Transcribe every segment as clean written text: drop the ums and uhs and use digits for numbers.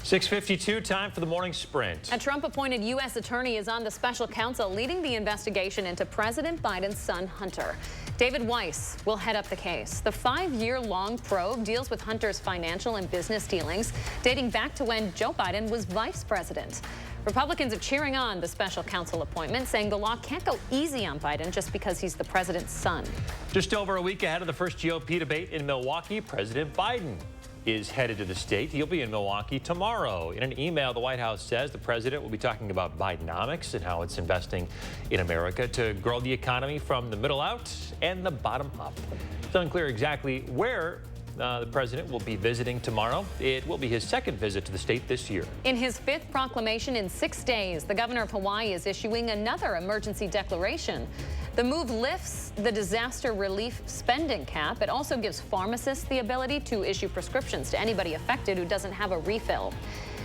6:52, time for the morning sprint. A Trump-appointed U.S. attorney is on the special counsel leading the investigation into President Biden's son, Hunter. David Weiss will head up the case. The 5-year-long probe deals with Hunter's financial and business dealings dating back to when Joe Biden was vice president. Republicans are cheering on the special counsel appointment, saying the law can't go easy on Biden just because he's the president's son. Just over a week ahead of the first GOP debate in Milwaukee, President Biden is headed to the state. He'll be in Milwaukee tomorrow. In an email, the White House says the president will be talking about Bidenomics and how it's investing in America to grow the economy from the middle out and the bottom up. It's unclear exactly where the president will be visiting tomorrow. It will be his second visit to the state this year. In his 5th proclamation in 6 days, the governor of Hawaii is issuing another emergency declaration. The move lifts the disaster relief spending cap. It also gives pharmacists the ability to issue prescriptions to anybody affected who doesn't have a refill.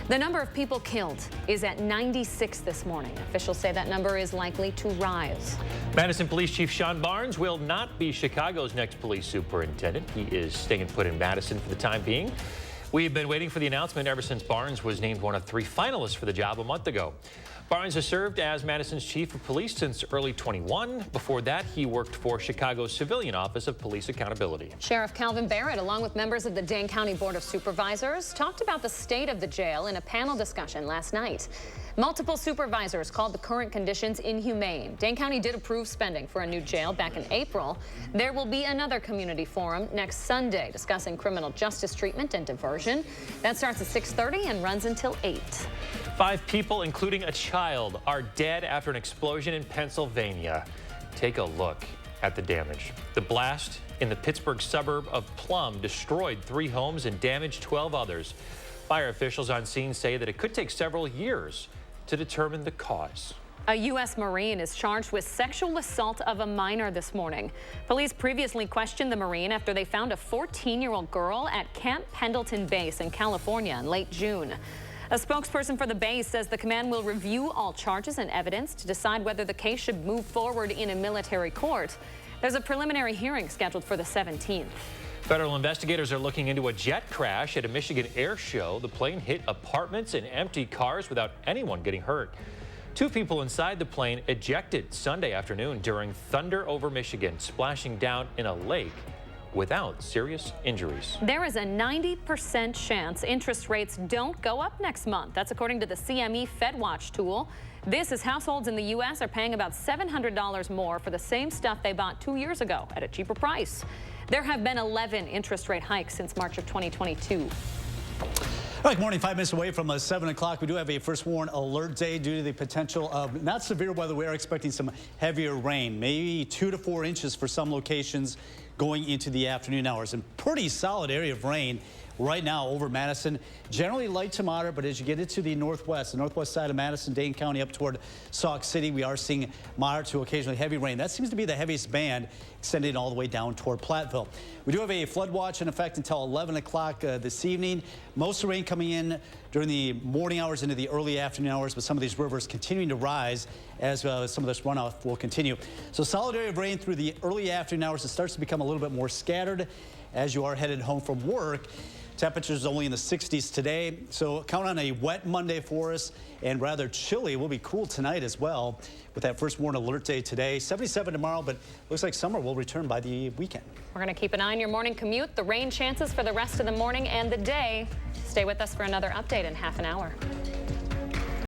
The number of people killed is at 96 this morning. Officials say that number is likely to rise. Madison Police Chief Sean Barnes will not be Chicago's next police superintendent. He is staying put in Madison for the time being. We've been waiting for the announcement ever since Barnes was named one of 3 finalists for the job a month ago. Barnes has served as Madison's chief of police since early 21. Before that, he worked for Chicago's Civilian Office of Police Accountability. Sheriff Calvin Barrett, along with members of the Dane County Board of Supervisors, talked about the state of the jail in a panel discussion last night. Multiple supervisors called the current conditions inhumane. Dane County did approve spending for a new jail back in April. There will be another community forum next Sunday discussing criminal justice treatment and diversion. That starts at 6:30 and runs until 8. 5 people, including a child, are dead after an explosion in Pennsylvania. Take a look at the damage. The blast in the Pittsburgh suburb of Plum destroyed 3 homes and damaged 12 others. Fire officials on scene say that it could take several years to determine the cause. A U.S. Marine is charged with sexual assault of a minor this morning. Police previously questioned the Marine after they found a 14-year-old girl at Camp Pendleton Base in California in late June. A spokesperson for the base says the command will review all charges and evidence to decide whether the case should move forward in a military court. There's a preliminary hearing scheduled for the 17th. Federal investigators are looking into a jet crash at a Michigan air show. The plane hit apartments and empty cars without anyone getting hurt. 2 people inside the plane ejected Sunday afternoon during thunder over Michigan, splashing down in a lake without serious injuries. There is a 90% chance interest rates don't go up next month. That's according to the CME FedWatch tool. This is households in the U.S. are paying about $700 more for the same stuff they bought 2 years ago at a cheaper price. There have been 11 interest rate hikes since March of 2022. All right, good morning. 5 minutes away from 7 o'clock. We do have a first warn alert day due to the potential of not severe weather. We are expecting some heavier rain, maybe 2 to 4 inches for some locations going into the afternoon hours. And pretty solid area of rain right now over Madison. Generally light to moderate, but as you get into the northwest side of Madison, Dane County up toward Sauk City, we are seeing moderate to occasionally heavy rain. That seems to be the heaviest band extending all the way down toward Platteville. We do have a flood watch in effect until 11 o'clock this evening. Most of the rain coming in during the morning hours into the early afternoon hours, but some of these rivers continuing to rise as some of this runoff will continue. So solid area of rain through the early afternoon hours. It starts to become a little bit more scattered as you are headed home from work. Temperatures only in the 60s today, so count on a wet Monday for us and rather chilly. We'll be cool tonight as well with that first warn alert day today. 77 tomorrow, but looks like summer will return by the weekend. We're going to keep an eye on your morning commute, the rain chances for the rest of the morning and the day. Stay with us for another update in half an hour.